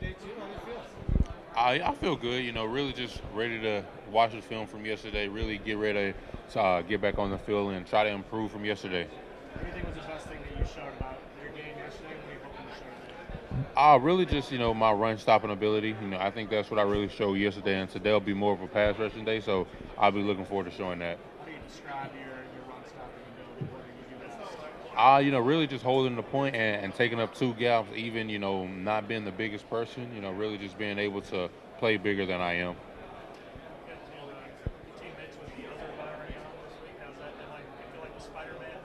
day two. How do you feel? I feel good, really just ready to watch the film from yesterday, really get ready to get back on the field and try to improve from yesterday. What do you think was the best thing that you showed about your game yesterday? What are you hoping to show today? Really just, my run stopping ability. I think that's what I really showed yesterday, and today will be more of a pass rushing day, so I'll be looking forward to showing that. How do you describe your run stopping ability? What are you doing best? Really just holding the point and taking up two gaps, even, not being the biggest person, really just being able to play bigger than I am. You got to teammates with the other Byron this week. How's that? Feel like the Spider-Man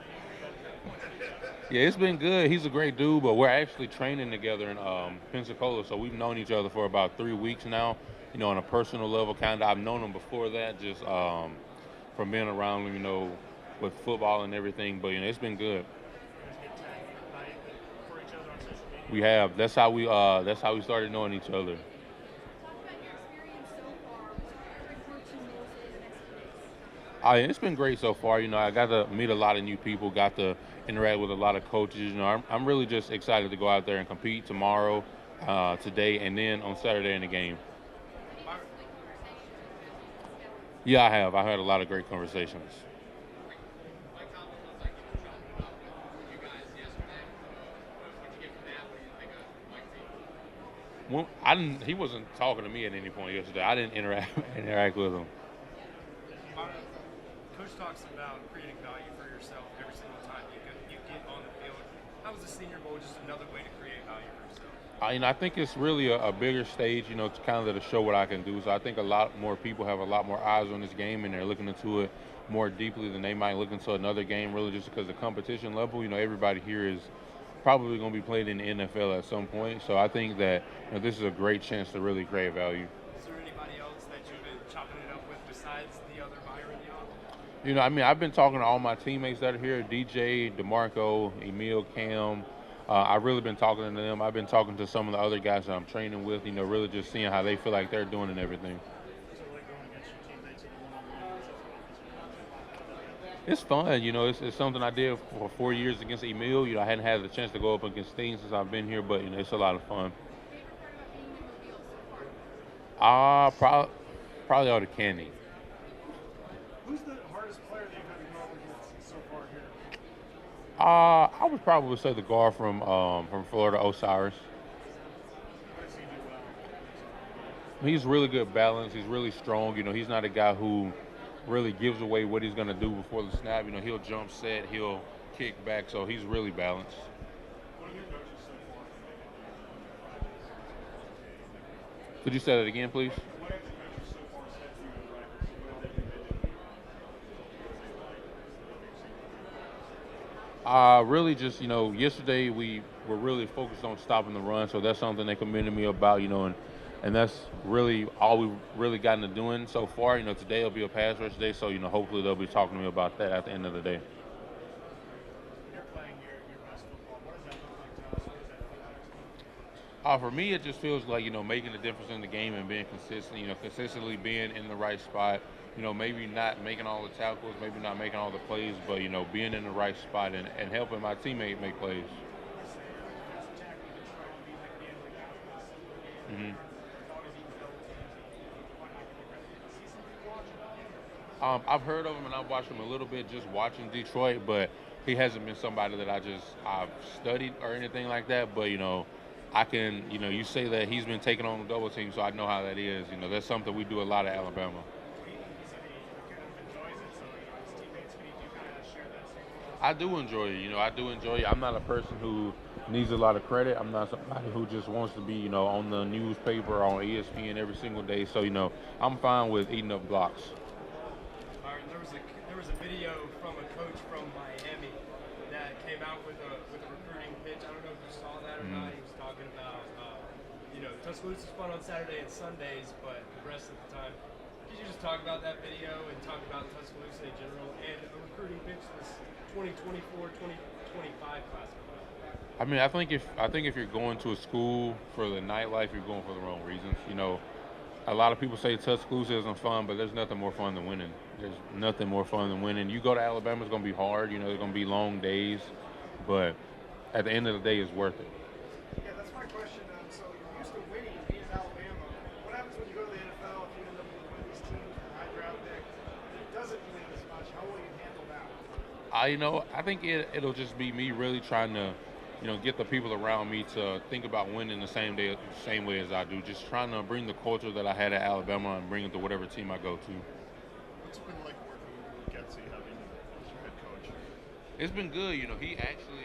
to Yeah, it's been good. He's a great dude, but we're actually training together in Pensacola, so we've known each other for about 3 weeks now. On a personal level, kind of. I've known him before that, just from being around him, with football and everything. But it's been good. You guys get tagged at night for each other on social media? We have. That's how we started knowing each other. Talk about your experience so far. What's your favorite group to most in the next few days? It's been great so far. I got to meet a lot of new people, got to interact with a lot of coaches. I'm really just excited to go out there and compete tomorrow, today, and then on Saturday in the game. Any just like conversations with Tuscaloosa? Yeah, I have. I had a lot of great conversations. Mike Tomlin was like, chopping it up with you guys yesterday. What'd you get from that? What do you think of Mike's team? Well, I didn't. He wasn't talking to me at any point yesterday. I didn't interact with him. Coach talks about creating value for yourself every single time you get on the field. How was the Senior Bowl just another way to create value for yourself? I think it's really a bigger stage, to kind of to show what I can do. So I think a lot more people have a lot more eyes on this game, and they're looking into it more deeply than they might look into another game. Really, just because the competition level, everybody here is probably going to be played in the NFL at some point. So I think that this is a great chance to really create value. Is there anybody else that you've been chopping it up with besides the other Byron y'all? I've been talking to all my teammates that are here: DJ, DeMarco, Emil, Cam. I've really been talking to them. I've been talking to some of the other guys that I'm training with. Really just seeing how they feel like they're doing and everything. So like going against your teammates in the one-on-one It's fun. It's something I did for 4 years against Emil. I hadn't had the chance to go up against Steen since I've been here, but it's a lot of fun. Favorite part about being in Mobile so far? Probably all the candy. Who's the hardest player that you've had to go up against so far here? I would probably say the guard from Florida, Osiris. What does he do well? He's really good balance. He's really strong. He's not a guy who really gives away what he's going to do before the snap. He'll jump set, he'll kick back, so he's really balanced. What have your coaches so far? Could you say that again, please? What have the coaches so far said to you in practice? What have they been Really just, yesterday we were really focused on stopping the run, so that's something they commended me about, and that's really all we've really gotten to doing so far. Today will be a pass rush day, so, hopefully they'll be talking to me about that at the end of the day. When you're playing your best football, what does that look like to us? What does that feel like? For me, it just feels like, making a difference in the game and being consistent, consistently being in the right spot, maybe not making all the tackles, maybe not making all the plays, but, being in the right spot and helping my teammate make plays. hmm I've heard of him and I've watched him a little bit just watching Detroit, but he hasn't been somebody that I've studied or anything like that. But I can you say that he's been taking on the double team, so I know how that is. That's something we do a lot at Alabama. He said he kind of enjoys it, so his teammates, can he do kind of share that same philosophy? I do enjoy it. I do enjoy it. I'm not a person who needs a lot of credit. I'm not somebody who just wants to be on the newspaper or on ESPN every single day. So I'm fine with eating up blocks. Byron, there was a video from a coach from Miami that came out with a recruiting pitch. I don't know if you saw that or not. He was talking about Tuscaloosa is fun on Saturday and Sundays, but the rest of the time. Could you just talk about that video and talk about Tuscaloosa in general and a recruiting pitch this 2024-2025 class? I think if you're going to a school for the nightlife, you're going for the wrong reasons. A lot of people say Tuscaloosa isn't fun, but there's nothing more fun than winning. There's nothing more fun than winning. You go to Alabama, it's going to be hard. There's going to be long days, but at the end of the day, it's worth it. Yeah, that's my question. So you're used to winning I think it'll just be me really trying to, get the people around me to think about winning the same way as I do. Just trying to bring the culture that I had at Alabama and bring it to whatever team I go to. What's it been like working with Luke Getsy, having as your head coach? It's been good. He actually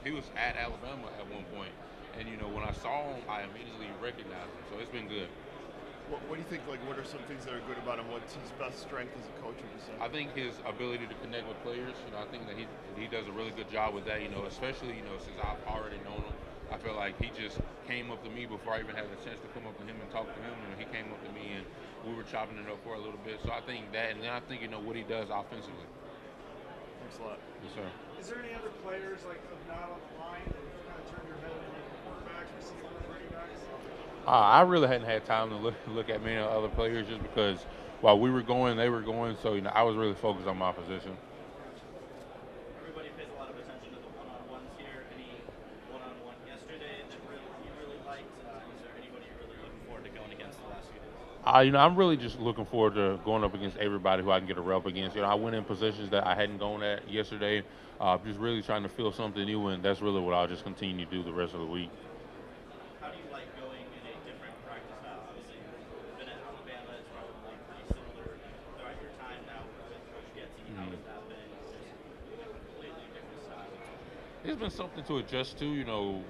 he was at Alabama at one point, and when I saw him, I immediately recognized him. So it's been good. What do you think? Like, what are some things that are good about him? What's his best strength as a coach? Would you say? I think his ability to connect with players. I think that he does a really good job with that. Especially since I've already known him, I feel like he just came up to me before I even had a chance to come up to him and talk to him. He came up to me and we were chopping it up for a little bit. So I think that, and then I think what he does offensively. Thanks a lot. Yes, sir. Is there any other players like not on the line that kind of turned your head on, like quarterbacks, receivers, running backs? I really hadn't had time to look at many other players just because while we were going, they were going. So I was really focused on my position. Everybody pays a lot of attention to the one-on-ones here. Any one-on-one yesterday that you really liked? Is there anybody you're really looking forward to going against the last few days? I'm really just looking forward to going up against everybody who I can get a rep against. I went in positions that I hadn't gone at yesterday, just really trying to feel something new, and that's really what I'll just continue to do the rest of the week. How do you like going in a different practice style? Obviously, you've been at Alabama. It's probably pretty similar throughout your time now with Coach Getsy. How has that been? Just a completely different style. It's been something to adjust to.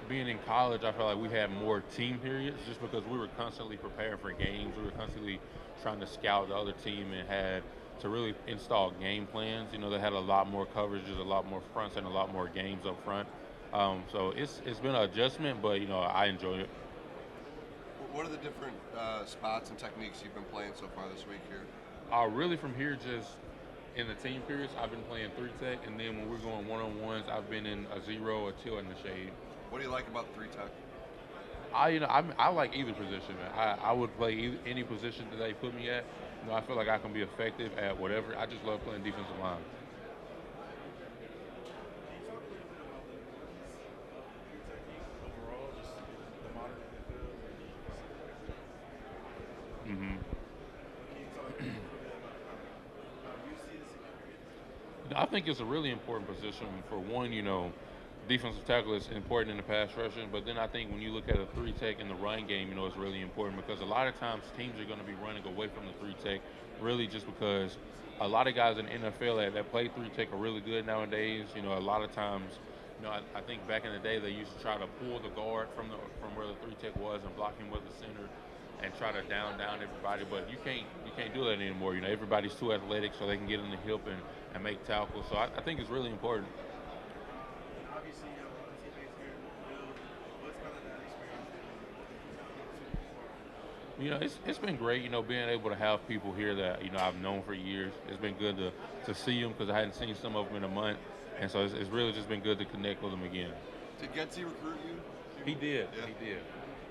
Being in college, I felt like we had more team periods just because we were constantly preparing for games. We were constantly trying to scout the other team and had to really install game plans. They had a lot more coverages, a lot more fronts, and a lot more games up front. So it's been an adjustment, but I enjoyed it. What are the different spots and techniques you've been playing so far this week here? Really from here, just in the team periods, I've been playing 3-tech, and then when we're going one-on-ones, I've been in a 0, a 2, and the shade. What do you like about 3-tech? I like either position, man. I would play any position that they put me at. I feel like I can be effective at whatever. I just love playing defensive line. I think it's a really important position. For one, defensive tackle is important in the pass rushing, but then I think when you look at a 3-tech in the run game, it's really important because a lot of times teams are going to be running away from the 3-tech, really just because a lot of guys in the NFL that play 3-tech are really good nowadays. A lot of times, I think back in the day they used to try to pull the guard from where the 3-tech was and block him with the center and try to down everybody, but you can't do that anymore. Everybody's too athletic, so they can get in the hip and make tackles. So I think it's really important. Obviously, teammates here. What's kind of that experience? It's been great, being able to have people here that, I've known for years. It's been good to see them because I hadn't seen some of them in a month. And so it's really just been good to connect with them again. Did Getsy recruit you? He did. Yeah. He did.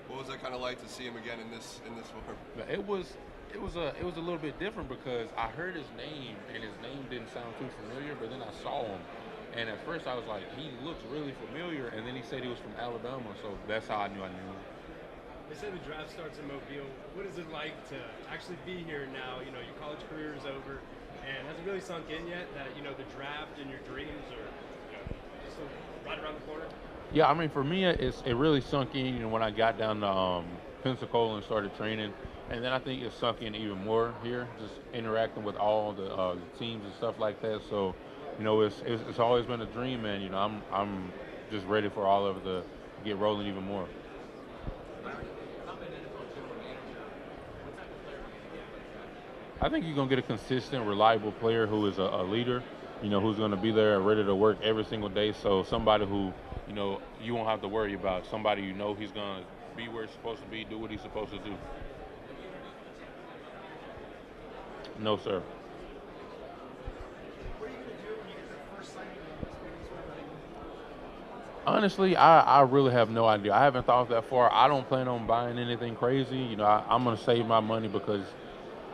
What was that kind of like to see him again in this form? It was a little bit different because I heard his name and his name didn't sound too familiar, but then I saw him. And at first I was like, he looks really familiar, and then he said he was from Alabama, so that's how I knew him. They say the draft starts in Mobile. What is it like to actually be here now? Your college career is over, and has it really sunk in yet that the draft and your dreams are just right around the corner? Yeah, for me, it really sunk in when I got down to Pensacola and started training, and then I think it sunk in even more here, just interacting with all the teams and stuff like that. So, it's always been a dream, man. I'm just ready for all of it to get rolling even more. I think you're gonna get a consistent, reliable player who is a leader. Who's gonna be there, ready to work every single day. So somebody who, you won't have to worry about. Somebody he's gonna be where he's supposed to be, do what he's supposed to do. No, sir. What are you going to do when you get that first signing bonus? Honestly, I really have no idea. I haven't thought that far. I don't plan on buying anything crazy. I'm going to save my money because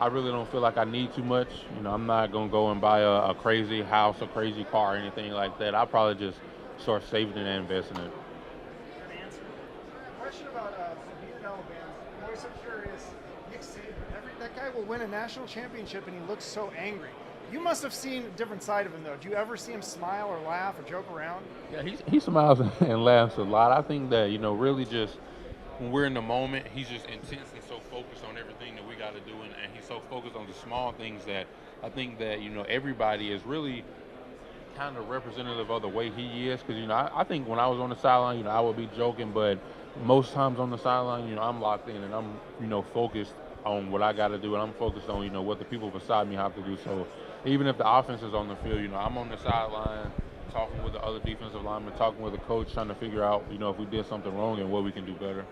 I really don't feel like I need too much. I'm not going to go and buy a crazy house, a crazy car, or anything like that. I'll probably just start saving it and investing it. Good answer. Question about beating Alabama. I'm always so curious. Nick Saban, that guy will win a national championship, and he looks so angry. You must have seen a different side of him, though. Do you ever see him smile or laugh or joke around? Yeah, he smiles and laughs a lot. I think that, really just when we're in the moment, he's just intense and so focused on everything that we got to do, and he's so focused on the small things that I think that, everybody is really kind of representative of the way he is. Because, I think when I was on the sideline, I would be joking, but most times on the sideline, I'm locked in and I'm, focused on what I got to do, and I'm focused on, what the people beside me have to do. So even if the offense is on the field, I'm on the sideline talking with the other defensive linemen, talking with the coach, trying to figure out, if we did something wrong and what we can do better.